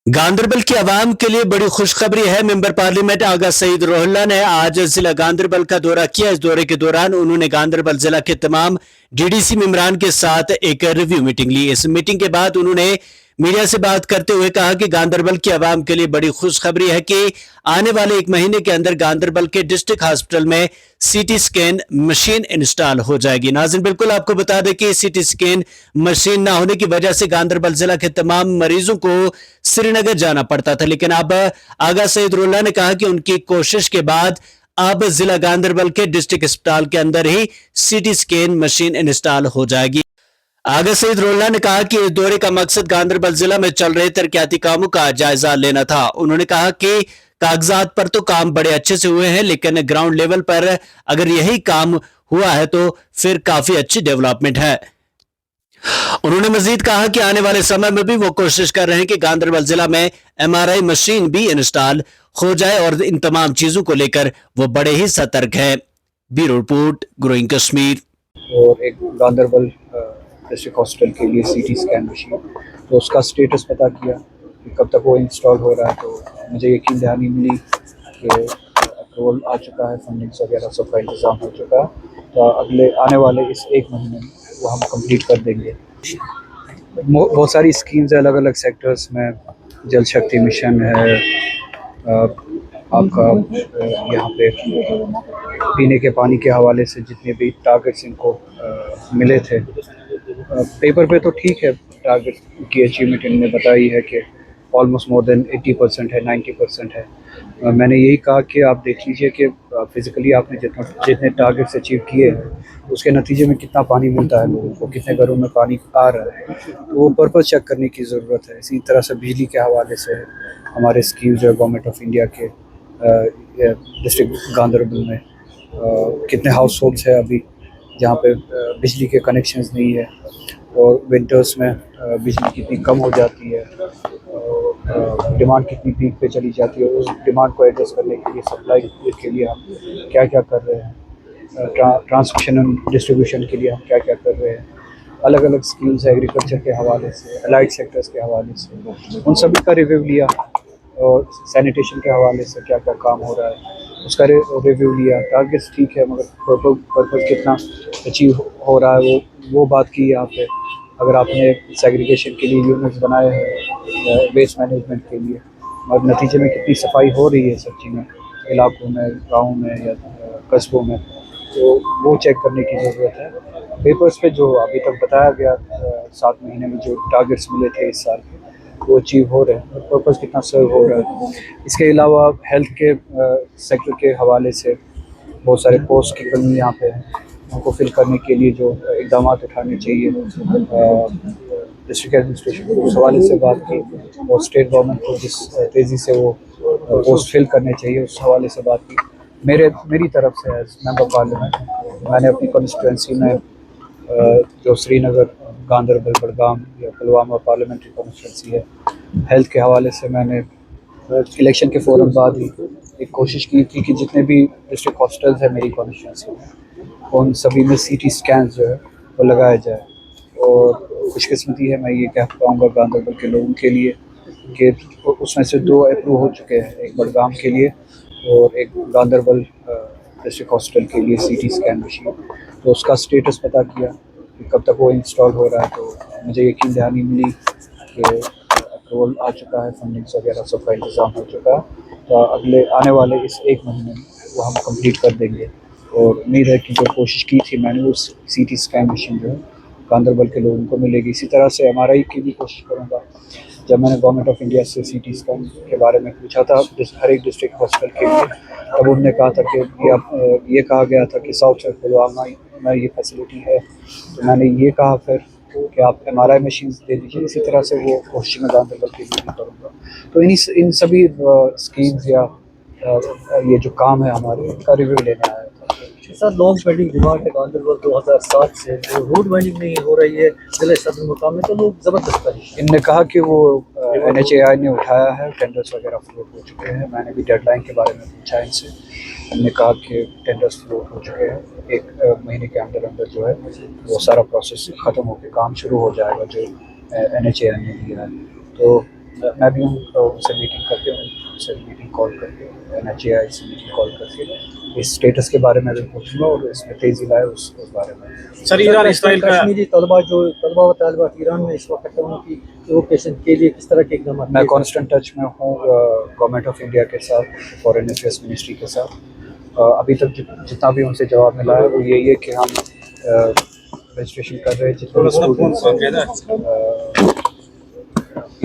गांदरबल की आवाम के लिए बड़ी खुशखबरी है। मेंबर पार्लियामेंट आगा सईद रोहिल्ला ने आज जिला गांदरबल का दौरा किया। इस दौरे के दौरान उन्होंने गांदरबल जिला के तमाम डीडीसी मेंबरान के साथ एक रिव्यू मीटिंग ली। इस मीटिंग के बाद उन्होंने मीडिया से बात करते हुए कहा कि गांदरबल की आवाम के लिए बड़ी खुशखबरी है कि आने वाले एक महीने के अंदर गांदरबल के डिस्ट्रिक्ट हॉस्पिटल में सीटी स्कैन मशीन इंस्टॉल हो जाएगी। नाज़रीन, बिल्कुल आपको बता दें कि सीटी स्कैन मशीन ना होने की वजह से गांदरबल जिला के तमाम मरीजों को श्रीनगर जाना पड़ता था, लेकिन अब आगा सईद रोहिल्ला ने कहा कि उनकी कोशिश के बाद अब जिला गांदरबल के डिस्ट्रिक्ट अस्पताल के अंदर ही सीटी स्कैन मशीन इंस्टॉल हो जाएगी। आगा सईद रोहिल्ला ने कहा कि इस दौरे का मकसद गांदरबल जिला में चल रहे तरक्याती कामों का जायजा लेना था। उन्होंने कहा कि कागजात पर तो काम बड़े अच्छे से हुए हैं, लेकिन ग्राउंड लेवल पर अगर यही काम हुआ है तो फिर काफी अच्छी डेवलपमेंट है। उन्होंने मजीद कहा कि आने वाले समय में भी वो कोशिश कर रहे हैं कि गांदरबल जिला में एमआरआई मशीन भी इंस्टॉल हो जाए और इन तमाम चीजों को लेकर वो बड़े ही सतर्क है। Bureau report, growing Kashmir. और एक गांदरबल डिस्ट्रिक्ट हॉस्पिटल के लिए सीटी स्कैन मशीन, तो उसका स्टेटस पता किया कि कब तक वो इंस्टॉल हो रहा है। तो मुझे यकीन दहानी मिली कि अप्रूवल आ चुका है, फंडिंग्स वगैरह सबका इंतज़ाम हो चुका है। तो अगले आने वाले इस एक महीने में वो हम कंप्लीट कर देंगे। बहुत सारी स्कीम्स है अलग अलग सेक्टर्स में। जल शक्ति मिशन है, आपका यहाँ पे पीने के पानी के हवाले से जितने भी टारगेट्स इनको मिले थे, पेपर पे तो ठीक है, टारगेट की अचीवमेंट इन्होंने बताई है कि ऑलमोस्ट मोर देन 80% है, 90% है। मैंने यही कहा कि आप देख लीजिए कि फिज़िकली आपने जितने टारगेट्स अचीव किए हैं उसके नतीजे में कितना पानी मिलता है लोगों को, कितने घरों में पानी आ रहा है, तो वो पर्पज़ चेक करने की ज़रूरत है। इसी तरह से बिजली के हवाले से हमारे स्कीम्स जो है गवर्नमेंट ऑफ इंडिया के डिस्ट्रिक्ट गांदरबल में कितने हाउस होल्ड्स है अभी जहाँ पे बिजली के कनेक्शंस नहीं है, और विंटर्स में बिजली कितनी कम हो जाती है, डिमांड कितनी पीक पे चली जाती है। उस डिमांड को एड्रेस करने के लिए, सप्लाई के लिए हम क्या क्या कर रहे हैं, ट्रांसमिशन एंड डिस्ट्रीब्यूशन के लिए हम क्या क्या कर रहे हैं, अलग अलग स्कीम्स है एग्रीकल्चर के हवाले से, अलाइड सेक्टर्स के हवाले से, उन सभी का रिव्यू लिया। और सैनिटेशन के हवाले से क्या क्या काम हो रहा है उसका रिव्यू लिया। टारगेट्स ठीक है, मगर पर्पज़ कितना अचीव हो रहा है वो बात की यहाँ पे। अगर आपने सेग्रीगेशन के लिए यूनिट्स बनाए हैं वेस्ट मैनेजमेंट के लिए, और नतीजे में कितनी सफाई हो रही है सच्ची में इलाकों में, गाँव में या कस्बों में, तो वो चेक करने की ज़रूरत है। पेपर्स पे जो अभी तक बताया गया 7 महीने में जो टारगेट्स मिले थे इस साल के, वो अचीव हो रहे हैं, और पर्पज़ कितना सर्व हो रहा है। इसके अलावा हेल्थ के सेक्टर के हवाले से बहुत सारे पोस्ट की कमी यहाँ पे है, उनको फिल करने के लिए जो इकदाम उठाने चाहिए, डिस्ट्रिक्ट एडमिनिस्ट्रेशन को उस हवाले से बात की, और स्टेट गवर्नमेंट को जिस तेज़ी से वो पोस्ट फिल करने चाहिए उस हवाले से बात की। मेरी तरफ से एज मेंबर पार्लियामेंट मैंने अपनी कॉन्स्टिट्यूंसी में जो श्रीनगर, गांदरबल, बड़गाम या पुलवामा पार्लियामेंट्री कॉन्स्टिट्यूंसी है, हेल्थ के हवाले से मैंने इलेक्शन के फ़ौरन बाद ही एक कोशिश की थी कि जितने भी डिस्ट्रिक्ट हॉस्पिटल्स है मेरी कॉन्स्टिट्यूंसी में, उन सभी में सीटी स्कैन जो है वो लगाया जाए। और खुशकिस्मती है, मैं ये कह पाऊँगा गांदरबल के लोगों के लिए कि उसमें से 2 अप्रूव हो चुके हैं, एक बड़गाम के लिए और एक गांदरबल डिस्ट्रिक्ट हॉस्पिटल के लिए सीटी स्कैन मशीन। तो उसका स्टेटस पता किया कि कब तक वो इंस्टॉल हो रहा है। तो मुझे यकीन दहानी मिली कि अप्रूवल आ चुका है, फंडिंग्स वगैरह सबका इंतज़ाम हो चुका है। तो अगले आने वाले इस एक महीने में वो हम कंप्लीट कर देंगे। और उम्मीद है कि जो कोशिश की थी मैंने, उस सीटी स्कैन मशीन जो है गांदरबल के लोगों को मिलेगी। इसी तरह से एमआरआई की भी कोशिश करूँगा। जब मैंने गवर्नमेंट ऑफ इंडिया से सीटी स्कैन के बारे में पूछा था हर एक डिस्ट्रिक्ट हॉस्पिटल के लिए, तब उन्होंने कहा था कि ये कहा गया था कि साउथ साइड पुलवामा में ये फैसिलिटी है। तो मैंने ये कहा फिर कि आप एमआरआई मशीन्स दे दीजिए। इसी तरह से वो कोशिश में गांदरबल के लिए भी करूँगा। तो इन सभी स्कीम्स या ये जो काम है हमारे, इनका रिव्यू लेने आया था। सर, लॉन्ग पेंडिंग डिमांड है गांदरबल 2007 से, जो रोड वाइंडिंग नहीं हो रही है जिले सदर मुकाम में, तो लोग जबरदस्त परेशान। इनने कहा कि वो NHAI ने उठाया है, टेंडर्स वगैरह फ्लोट हो चुके हैं। मैंने भी डेडलाइन के बारे में पूछा इनसे, इन्होंने कहा कि टेंडर्स फ्लोट हो चुके हैं, एक महीने के अंदर अंदर जो है वो सारा प्रोसेस ख़त्म होकर काम शुरू हो जाएगा जो NHAI ने दिया है। तो मैं भी उनसे मीटिंग करके उनसे मीटिंग कॉल करके NHAI से मीटिंग कॉल करके इस स्टेटस के बारे में भी पूछूंगा और इसमें तेज़ी लाए उस बारे में। सर ईरान इसराइल का कश्मीरी तलबा व तालिबात ईरान में इस वक्त उनकी लोकेशन के लिए किस तरह के इकदाम? मैं कांस्टेंट टच में हूँ गवर्नमेंट ऑफ इंडिया के साथ, फॉरेन अफेयर्स मिनिस्ट्री के साथ। अभी तक जितना भी उनसे जवाब मिला है वो यही है कि हम रजिस्ट्रेशन कर रहे हैं जितने स्टूडेंट्स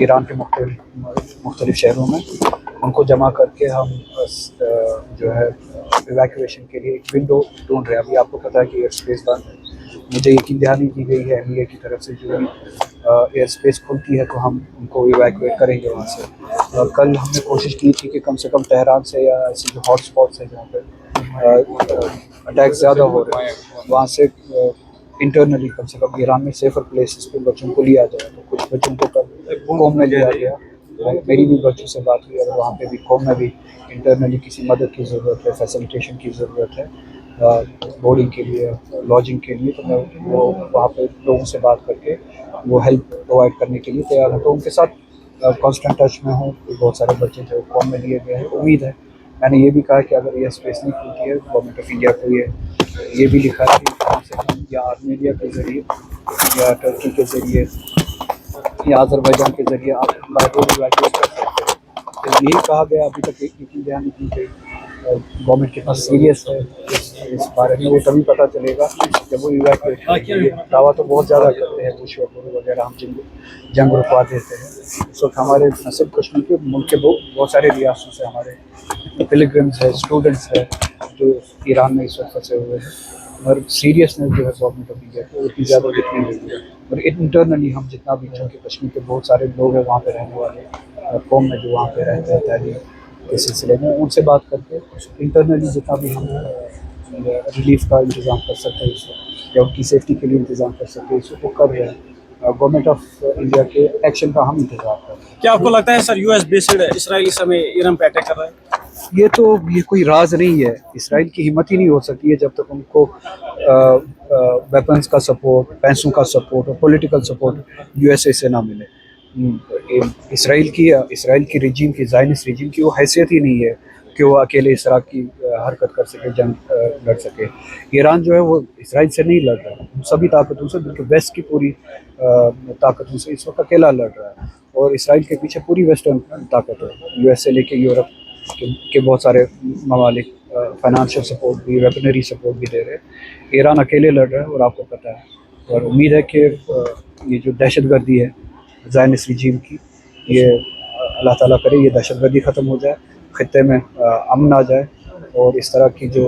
ईरान के मुख्तलिफ शहरों में, उनको जमा करके हम जो है इवैक्यूएशन के लिए एक विंडो ढूंढ रहे हैं। अभी आपको पता है कि एयर स्पेस बंद है। मुझे यकीन दहानी दी गई है MEA की तरफ से, जो एयर स्पेस खुलती है तो हम उनको इवैक्यूएट करेंगे वहाँ से। और कल हमने कोशिश की थी कि कम से कम तेहरान से या ऐसे जो हॉट स्पॉट्स हैं जहाँ पर अटैक ज़्यादा हो रहे हैं वहाँ से इंटरनली कम से कम ईरान में सेफर प्लेसेस पे बच्चों को लिया जाए। तो कुछ बच्चों को कल कौम में लिया गया, मेरी भी बच्चों से बात हुई और वहाँ पे भी कौम में भी इंटरनली किसी मदद की ज़रूरत है, फैसिलिटेशन की ज़रूरत है बोर्डिंग के लिए, लॉजिंग के लिए। तो मैं वो वहाँ पे लोगों से बात करके वो हेल्प प्रोवाइड करने के लिए तैयार हूँ। तो उनके साथ कांस्टेंट टच में हूँ। बहुत सारे बच्चे जो कौम में लिए गए हैं, उम्मीद है, मैंने ये भी कहा कि अगर ये स्पेस नहीं खुलती है गवर्नमेंट ऑफ इंडिया को ये भी लिखा है कि कम से कम या आर्मेनिया के ज़रिए या टर्की के ज़रिए या अज़रबैजान के ज़रिए आप बाय रोड इवैक्यूएट कर सकते हैं। तो यही कहा गया, अभी तक यकीन दहानी की गई। गवर्नमेंट कितना सीरियस है इस बारे में वो तभी पता चलेगा जब वो इवैक्यूएट करेंगे। दावा तो बहुत ज़्यादा करते हैं कुछ वगैरह, हम जंग रुकवा देते हैं। इस वक्त हमारे न सिर्फ कश्मीर के मुल्क के बहुत सारे रियासतों से हमारे पिलग्रिम्स है, स्टूडेंट्स है जो ईरान में इस वक्त फंसे हुए हैं। और सीरियसनेस जो है गवर्नमेंट ऑफ इंडिया को उतनी ज़्यादा दिखनी रही है। और इंटरनली हम जितना भी, चूँकि कश्मीर के बहुत सारे लोग हैं वहाँ पे रहने वाले, कौम में जो वहाँ पे रहते हैं तालीम के सिलसिले में, उनसे बात करके इंटरनली जितना भी हम रिलीफ का इंतज़ाम कर सकते हैं इसको, या उनकी सेफ्टी के लिए इंतज़ाम कर सकते हैं, इसको कर रहे हैं। गवर्नमेंट ऑफ इंडिया के एक्शन का हम इंतज़ार कर रहे हैं। क्या आपको लगता है सर US बेस्ड इसराइल इस समय ईरान पे अटैक कर रहा है? ये कोई राज नहीं है। इसराइल की हिम्मत ही नहीं हो सकती है जब तक उनको वेपन्स का सपोर्ट, पैसों का सपोर्ट और पॉलिटिकल सपोर्ट USA से ना मिले। इसराइल की रिजीम की, ज़ायनिस्ट रिजीम की वो हैसियत ही नहीं है कि वो अकेले इस तरह की हरकत कर सके, जंग लड़ सके। ईरान जो है वो इसराइल से नहीं लड़ रहा है, सभी ताकतों से, बल्कि वेस्ट की पूरी ताकतों से इस वक्त अकेला लड़ रहा है। और इसराइल के पीछे पूरी वेस्टर्न ताकत है, US से लेके यूरोप के बहुत सारे ममालिक फाइनेंशियल सपोर्ट भी, वेपनरी सपोर्ट भी दे रहे हैं। ईरान अकेले लड़ रहा है और आपको पता है। और उम्मीद है कि ये जो दहशतगर्दी है ज़ायनिस्ट रिजीम की, ये अल्लाह ताला करे ये दहशतगर्दी ख़त्म हो जाए, ख़ित्ते में अमन आ जाए और इस तरह की जो